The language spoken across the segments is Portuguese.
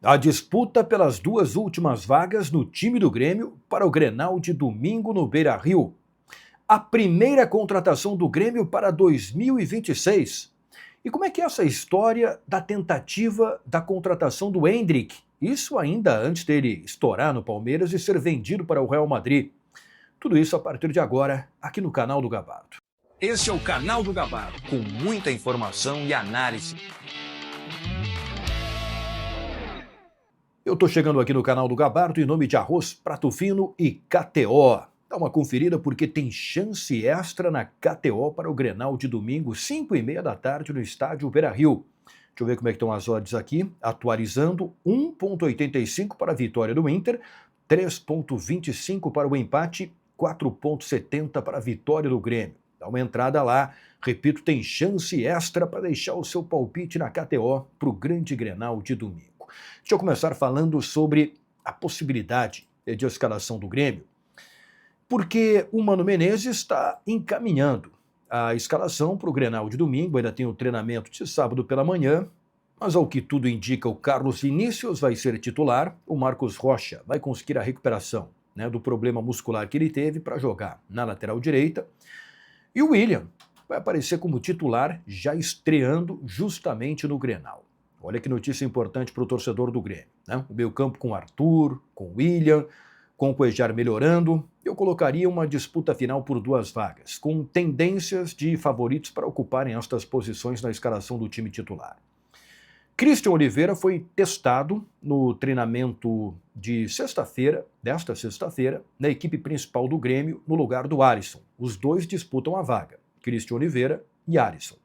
A disputa pelas duas últimas vagas no time do Grêmio para o Grenal de domingo no Beira-Rio. A primeira contratação do Grêmio para 2026. E como é que é essa história da tentativa da contratação do Endrick? Isso ainda antes dele estourar no Palmeiras e ser vendido para o Real Madrid. Tudo isso a partir de agora, aqui no canal do Gabardo. Esse é o canal do Gabardo, com muita informação e análise. Eu estou chegando aqui no canal do Gabardo em nome de Arroz Prato Fino e KTO. Dá uma conferida porque tem chance extra na KTO para o Grenal de domingo, 5h30 da tarde no estádio Beira-Rio. Deixa eu ver como é que estão as odds aqui. Atualizando, 1,85 para a vitória do Inter, 3,25 para o empate, 4,70 para a vitória do Grêmio. Dá uma entrada lá. Repito, tem chance extra para deixar o seu palpite na KTO para o grande Grenal de domingo. Deixa eu começar falando sobre a possibilidade de escalação do Grêmio, porque o Mano Menezes está encaminhando a escalação para o Grenal de domingo. Ainda tem o treinamento de sábado pela manhã, mas ao que tudo indica, o Carlos Vinícius vai ser titular, o Marcos Rocha vai conseguir a recuperação, do problema muscular que ele teve para jogar na lateral direita, e o William vai aparecer como titular, já estreando justamente no Grenal. Olha que notícia importante para o torcedor do Grêmio. O meio-campo com Arthur, com William, com o Cuéllar melhorando. Eu colocaria uma disputa final por duas vagas, com tendências de favoritos para ocuparem estas posições na escalação do time titular. Christian Oliveira foi testado no treinamento de desta sexta-feira, na equipe principal do Grêmio, no lugar do Alisson. Os dois disputam a vaga, Christian Oliveira e Alisson.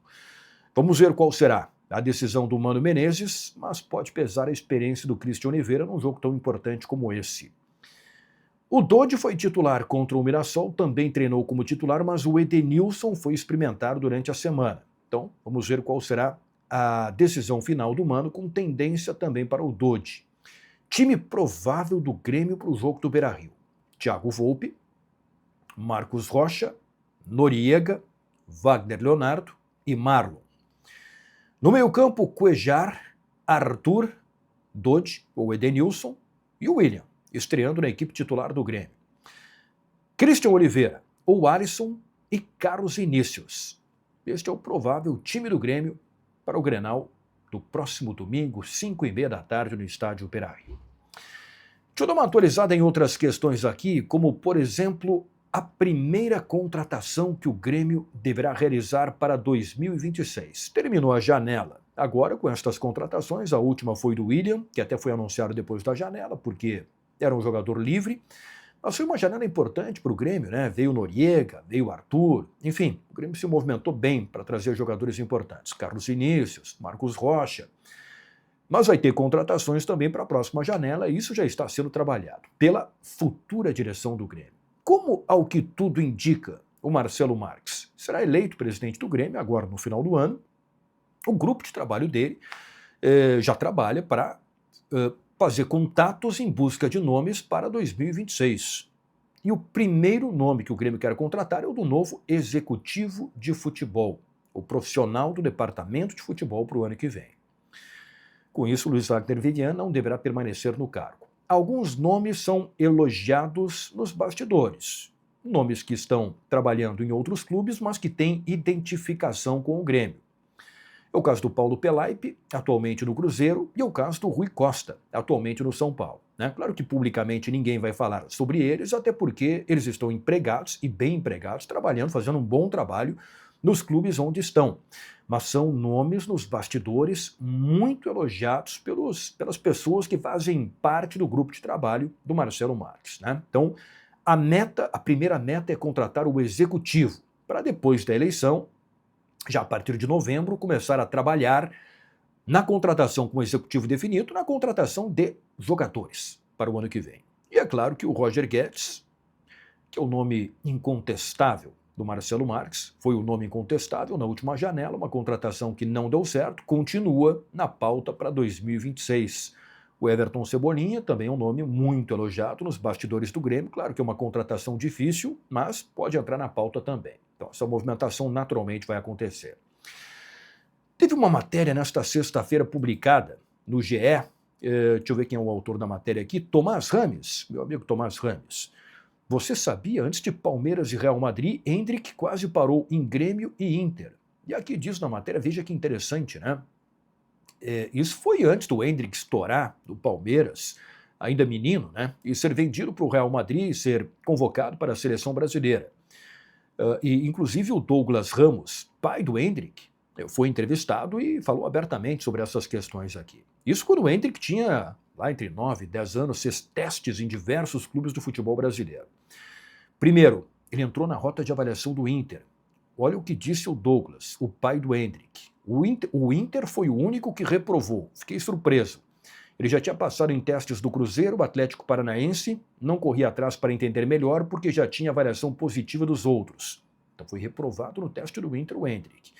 Vamos ver qual será a decisão do Mano Menezes, mas pode pesar a experiência do Christian Oliveira num jogo tão importante como esse. O Dodi foi titular contra o Mirassol, também treinou como titular, mas o Edenilson foi experimentar durante a semana. Então, vamos ver qual será a decisão final do Mano, com tendência também para o Dodi. Time provável do Grêmio para o jogo do Beira-Rio: Thiago Volpi, Marcos Rocha, Noriega, Wagner Leonardo e Marlon. No meio-campo, Cuéllar, Arthur, Dodi, ou Edenilson, e o William, estreando na equipe titular do Grêmio. Christian Oliveira, ou Alisson e Carlos Vinícius. Este é o provável time do Grêmio para o Grenal do próximo domingo, 5h30 da tarde, no estádio Beira-Rio. Deixa eu dar uma atualizada em outras questões aqui, como, por exemplo, a primeira contratação que o Grêmio deverá realizar para 2026. Terminou a janela. Agora, com estas contratações, a última foi do William, que até foi anunciado depois da janela, porque era um jogador livre. Mas foi uma janela importante para o Grêmio, Veio o Noriega, veio o Arthur, enfim, o Grêmio se movimentou bem para trazer jogadores importantes. Carlos Vinícius, Marcos Rocha. Mas vai ter contratações também para a próxima janela, e isso já está sendo trabalhado pela futura direção do Grêmio. Como, ao que tudo indica, o Marcelo Marques será eleito presidente do Grêmio agora no final do ano, o grupo de trabalho dele já trabalha para fazer contatos em busca de nomes para 2026. E o primeiro nome que o Grêmio quer contratar é o do novo executivo de futebol, o profissional do departamento de futebol para o ano que vem. Com isso, Luiz Wagner Vivian não deverá permanecer no cargo. Alguns nomes são elogiados nos bastidores, nomes que estão trabalhando em outros clubes, mas que têm identificação com o Grêmio. É o caso do Paulo Pelaipe, atualmente no Cruzeiro, e é o caso do Rui Costa, atualmente no São Paulo. Claro que publicamente ninguém vai falar sobre eles, até porque eles estão empregados, e bem empregados, trabalhando, fazendo um bom trabalho nos clubes onde estão. Mas são nomes nos bastidores muito elogiados pelas pessoas que fazem parte do grupo de trabalho do Marcelo Marques. Então, a primeira meta é contratar o executivo, para depois da eleição, já a partir de novembro, começar a trabalhar na contratação com o executivo definido, na contratação de jogadores para o ano que vem. E é claro que o Roger Guedes, que é o nome incontestável do Marcelo Marques, foi o nome incontestável na última janela, uma contratação que não deu certo, continua na pauta para 2026. O Everton Cebolinha também é um nome muito elogiado nos bastidores do Grêmio. Claro que é uma contratação difícil, mas pode entrar na pauta também. Então, essa movimentação naturalmente vai acontecer. Teve uma matéria nesta sexta-feira publicada no GE Deixa eu ver quem é o autor da matéria aqui. Tomás Rames, meu amigo Tomás Rames. Você sabia, antes de Palmeiras e Real Madrid, Endrick quase parou em Grêmio e Inter. E aqui diz na matéria, veja que interessante, né? Isso foi antes do Endrick estourar do Palmeiras, ainda menino, né? E ser vendido para o Real Madrid e ser convocado para a seleção brasileira. E inclusive o Douglas Ramos, pai do Endrick, foi entrevistado e falou abertamente sobre essas questões aqui. Isso quando o Endrick tinha, lá entre 9 e 10 anos, fez testes em diversos clubes do futebol brasileiro. Primeiro, ele entrou na rota de avaliação do Inter. Olha o que disse o Douglas, o pai do Endrick. O Inter foi o único que reprovou. Fiquei surpreso. Ele já tinha passado em testes do Cruzeiro, o Atlético Paranaense, não corria atrás para entender melhor porque já tinha avaliação positiva dos outros. Então foi reprovado no teste do Inter o Endrick.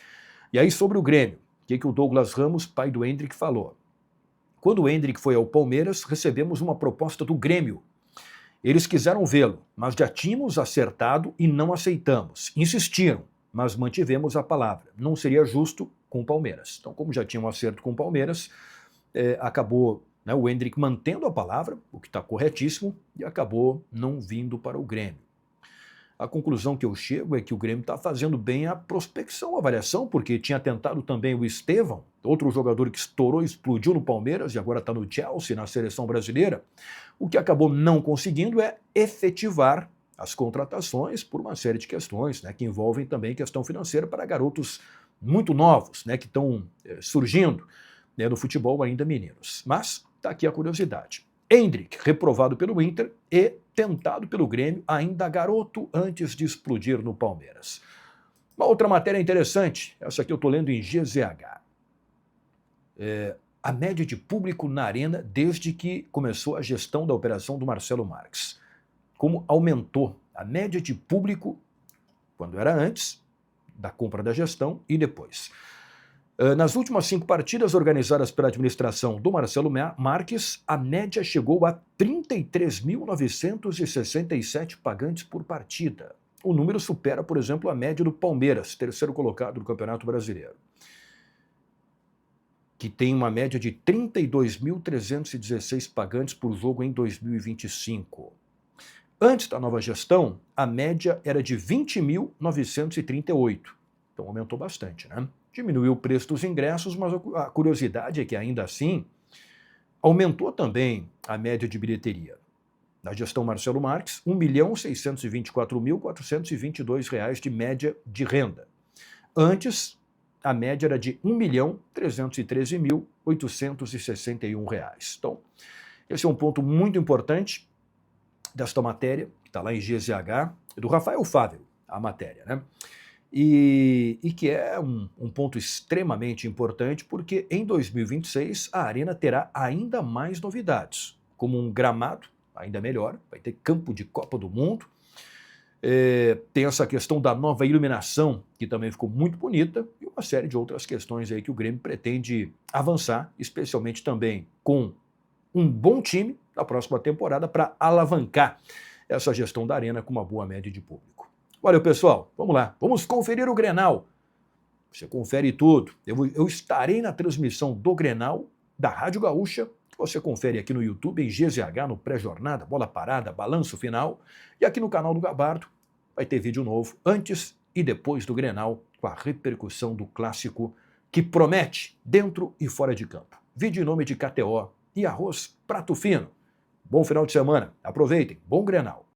E aí sobre o Grêmio, o que o Douglas Ramos, pai do Endrick, falou? Quando o Endrick foi ao Palmeiras, recebemos uma proposta do Grêmio. Eles quiseram vê-lo, mas já tínhamos acertado e não aceitamos. Insistiram, mas mantivemos a palavra. Não seria justo com o Palmeiras. Então, como já tinha um acerto com o Palmeiras, acabou, né, o Endrick mantendo a palavra, o que está corretíssimo, e acabou não vindo para o Grêmio. A conclusão que eu chego é que o Grêmio está fazendo bem a prospecção, a avaliação, porque tinha tentado também o Estevão, outro jogador que estourou e explodiu no Palmeiras e agora está no Chelsea, na seleção brasileira. O que acabou não conseguindo é efetivar as contratações por uma série de questões, né, que envolvem também questão financeira para garotos muito novos, né, que estão surgindo, né, no futebol ainda meninos. Mas está aqui a curiosidade. Endrick, reprovado pelo Inter e tentado pelo Grêmio, ainda garoto, antes de explodir no Palmeiras. Uma outra matéria interessante, essa aqui eu estou lendo em GZH. A média de público na Arena desde que começou a gestão da operação do Marcelo Marques. Como aumentou a média de público quando era antes da compra da gestão e depois. Nas últimas 5 partidas organizadas pela administração do Marcelo Marques, a média chegou a 33.967 pagantes por partida. O número supera, por exemplo, a média do Palmeiras, terceiro colocado do Campeonato Brasileiro, que tem uma média de 32.316 pagantes por jogo em 2025. Antes da nova gestão, a média era de 20.938. Então aumentou bastante, né? Diminuiu o preço dos ingressos, mas a curiosidade é que, ainda assim, aumentou também a média de bilheteria. Na gestão Marcelo Marques, R$ 1.624.422 de média de renda. Antes, a média era de R$ 1.313.861. Então, esse é um ponto muito importante desta matéria, que está lá em GZH, do Rafael Fável, a matéria, né? E que é um ponto extremamente importante, porque em 2026 a Arena terá ainda mais novidades, como um gramado ainda melhor, vai ter campo de Copa do Mundo, tem essa questão da nova iluminação, que também ficou muito bonita, e uma série de outras questões aí que o Grêmio pretende avançar, especialmente também com um bom time na próxima temporada para alavancar essa gestão da Arena com uma boa média de público. Valeu, pessoal. Vamos lá. Vamos conferir o Grenal. Você confere tudo. Eu estarei na transmissão do Grenal da Rádio Gaúcha. Você confere aqui no YouTube, em GZH, no pré-jornada, bola parada, balanço final. E aqui no canal do Gabardo vai ter vídeo novo antes e depois do Grenal, com a repercussão do clássico que promete dentro e fora de campo. Vídeo em nome de KTO e Arroz Prato Fino. Bom final de semana. Aproveitem. Bom Grenal.